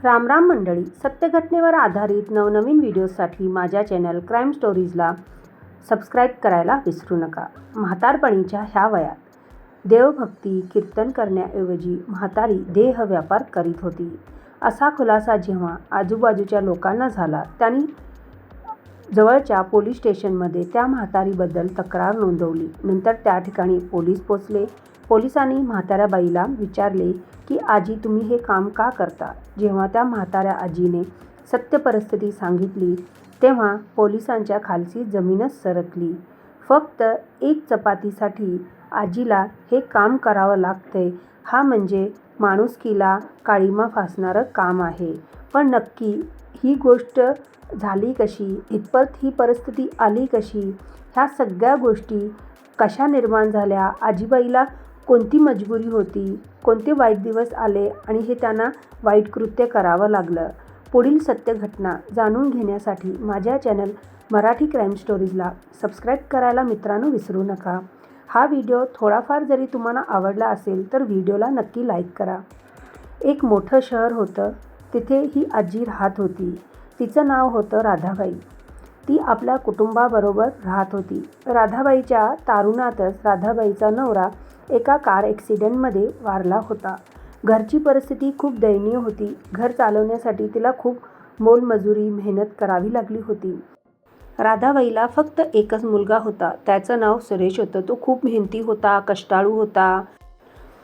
राम राम मंडळी, सत्य घटनेवर आधारित नवनवीन व्हिडिओसाठी माझ्या चॅनल क्राईम स्टोरीजला सबस्क्राईब करायला विसरू नका. म्हातारपणीच्या ह्या वयात देवभक्ती कीर्तन करण्याऐवजी म्हातारी देह व्यापार करीत होती, असा खुलासा जेव्हा आजूबाजूच्या लोकांना झाला त्यांनी जवळच्या पोलीस स्टेशनमध्ये त्या म्हातारीबद्दल तक्रार नोंदवली. नंतर त्या ठिकाणी पोलीस पोचले. पोलिसांनी म्हाताऱ्या बाईला विचारले की आजी, तुम्ही हे काम का करता? जेव्हा त्या म्हाताऱ्या आजीने सत्य परिस्थिती सांगितली तेव्हा पोलिसांच्या खालची जमीनच सरकली. फक्त एक चपातीसाठी आजीला हे काम करावं लागतंय, हा म्हणजे माणुसकीला काळिमा फासणारं काम आहे. पण नक्की ही गोष्ट झाली कशी? इथपर्यंत ही परिस्थिती आली कशी? ह्या सगळ्या गोष्टी कशा निर्माण झाल्या? आजीबाईला कोणती मजबुरी होती? कोणते वाईट दिवस आले आणि हे त्यांना वाईट कृत्य करावं लागलं? पुढील सत्य घटना जाणून घेण्यासाठी माझ्या चॅनल मराठी क्राईम स्टोरीजला सबस्क्राईब करायला मित्रांनो विसरू नका. हा व्हिडिओ थोडाफार जरी तुम्हाला आवडला असेल तर व्हिडिओला नक्की लाईक करा. एक मोठं शहर होतं. तिथे ही आजी राहत होती. तिचं नाव होतं राधाबाई. ती आपल्या कुटुंबाबरोबर राहत होती. राधाबाईच्या तारुणातच राधाबाईचा नवरा एका कार ॲक्सिडेंटमध्ये वारला होता. घरची परिस्थिती खूप दयनीय होती. घर चालवण्यासाठी तिला खूप मोलमजुरी मेहनत करावी लागली होती. राधाबाईला फक्त एकच मुलगा होता. त्याचं नाव सुरेश होतं. तो खूप मेहनती होता, कष्टाळू होता.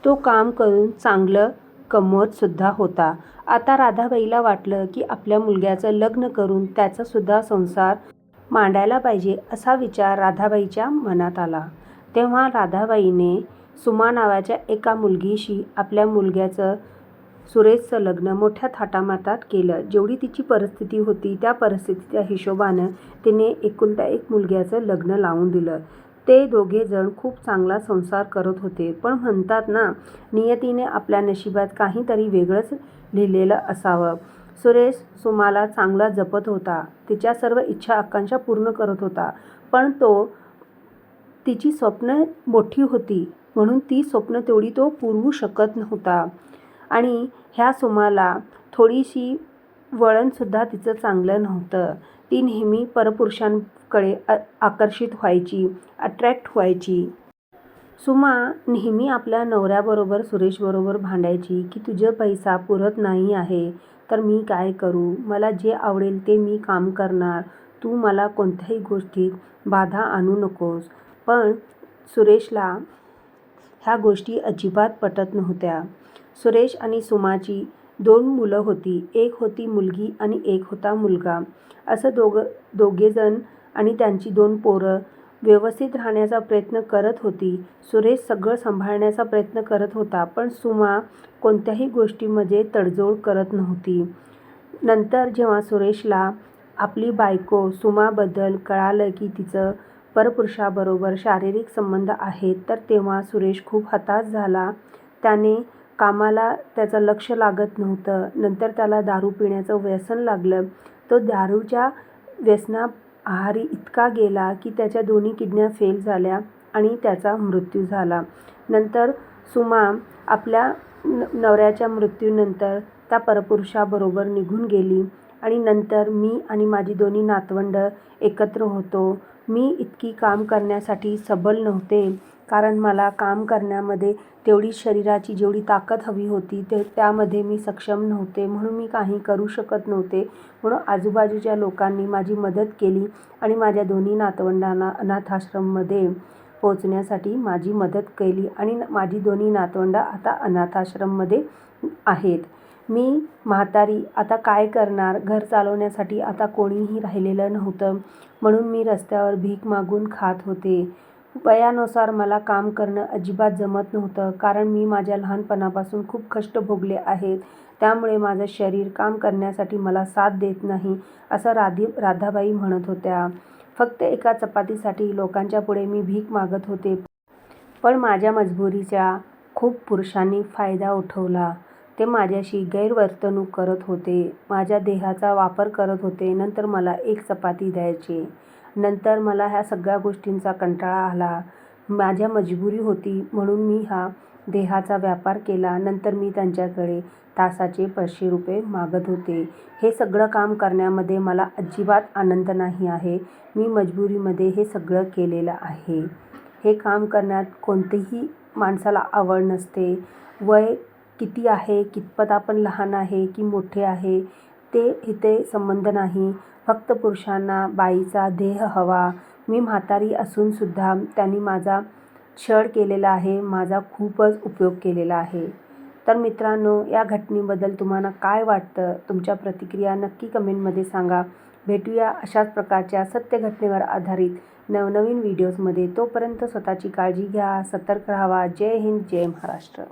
तो काम करून चांगलं कमवतसुद्धा होता. आता राधाबाईला वाटलं की आपल्या मुलग्याचं लग्न करून त्याचासुद्धा संसार मांडायला पाहिजे, असा विचार राधाबाईच्या मनात आला. तेव्हा राधाबाईने सुमा नावाच्या एका मुलगीशी आपल्या मुलग्याचं सुरेशचं लग्न मोठ्या थाटामाटात केलं. जेवढी तिची परिस्थिती होती त्या परिस्थितीच्या हिशोबानं तिने एकुलत्या एक मुलग्याचं लग्न लावून दिलं. ते दोघेजण खूप चांगला संसार करत होते. पण म्हणतात ना, नियतीने आपल्या नशिबात काहीतरी वेगळंच लिहिलेलं असावं. सुरेश सुमाला चांगला जपत होता. तिच्या सर्व इच्छा आकांक्षा पूर्ण करत होता. पण तो तिची स्वप्न मोठी होती म्हणून ती स्वप्न तेवढी तो पुरवू शकत नव्हता. आणि ह्या सुमाला थोडीशी वळणसुद्धा तिचं चांगलं नव्हतं. ती नेहमी परपुरुषांकडे आकर्षित व्हायची, अट्रॅक्ट व्हायची. सुमा नेहमी आपल्या नवऱ्याबरोबर सुरेशबरोबर भांडायची की तुझं पैसा पुरत नाही आहे तर मी काय करू? मला जे आवडेल ते मी काम करणार. तू मला कोणत्याही गोष्टीत बाधा आणू नकोस. पण सुरेशला ह्या गोष्टी अजिबात पटत नव्हत्या. सुरेश आणि सुमाची 2 मुलं होती. एक होती मुलगी आणि एक होता मुलगा. असं दोघेजण आणि त्यांची 2 पोरं व्यवस्थित राहण्याचा प्रयत्न करत होती. सुरेश सगळं सांभाळण्याचा प्रयत्न करत होता. पण सुमा कोणत्याही गोष्टीमध्ये तडजोड करत नव्हती. नंतर जेव्हा सुरेशला आपली बायको सुमाबद्दल कळालं की तिचं परपुरुषाबरोबर शारीरिक संबंध आहेत तर तेव्हा सुरेश खूप हताश झाला. त्याने कामाला त्याचं लक्ष लागत नव्हतं. नंतर त्याला दारू पिण्याचं व्यसन लागलं. तो दारूच्या व्यसनाआहारी इतका गेला की त्याच्या 2 किडन्या फेल झाल्या आणि त्याचा मृत्यू झाला. नंतर सुमा आपल्या नवऱ्याच्या मृत्यूनंतर त्या परपुरुषाबरोबर निघून गेली. आणि नंतर मी आणि माझी 2 नातवंडं एकत्र होतो. मी इतकी काम करण्यासाठी सबल नव्हते, कारण मला काम करण्यामध्ये तेवढी शरीराची जेवढी ताकद हवी होती त्यामध्ये मी सक्षम नव्हते. म्हणून मी काही करू शकत नव्हते. म्हणून आजूबाजूच्या लोकांनी माझी मदत केली आणि माझ्या 2 नातवंडांना अनाथाश्रममध्ये पोहोचण्यासाठी माझी मदत केली आणि माझी 2 नातवंडं आता अनाथाश्रममध्ये आहेत. मी म्हातारी आता काय करणार? घर चालवण्यासाठी आता कोणीही राहिलेलं नव्हतं. म्हणून मी रस्त्यावर भीक मागून खात होते. वयानुसार मला काम करणं अजिबात जमत नव्हतं, कारण मी माझ्या लहानपणापासून खूप कष्ट भोगले आहेत. त्यामुळे माझं शरीर काम करण्यासाठी मला साथ देत नाही, असं राधाबाई म्हणत होत्या. फक्त एका चपातीसाठी लोकांच्या पुढे मी भीक मागत होते. पण माझ्या मजबुरीचा खूप पुरुषांनी फायदा उठवला. ते माझ्याशी गैरवर्तणूक करत होते. माझ्या देहाचा वापर करत होते. नंतर मला एक चपाती द्यायचे. नंतर मला ह्या सगळ्या गोष्टींचा कंटाळा आला. माझ्या मजबुरी होती म्हणून मी हा देहाचा व्यापार केला. नंतर मी त्यांच्याकडे तासाचे 500 रुपये मागत होते. हे सगळं काम करण्यामध्ये मला अजिबात आनंद नाही आहे. मी मजबुरीमध्ये हे सगळं केलेलं आहे. हे काम करण्यात कोणतेही माणसाला आवड नसते. वय किती आहे, कितपत आपण लहान आहे की मोठे आहे ते इथे संबंध नाही. फक्त पुरुषांना बाईचा देह हवा. मी म्हातारी असूनसुद्धा त्यांनी माझा छळ केलेला आहे, माझा खूपच उपयोग केलेला आहे. तर मित्रांनो, या घटनेबद्दल तुम्हाला काय वाटतं? तुमच्या प्रतिक्रिया नक्की कमेंटमध्ये सांगा. भेटूया अशाच प्रकारच्या सत्य घटनेवर आधारित नवनवीन व्हिडिओजमध्ये. तोपर्यंत स्वतःची काळजी घ्या, सतर्क राहावा. जय हिंद, जय महाराष्ट्र.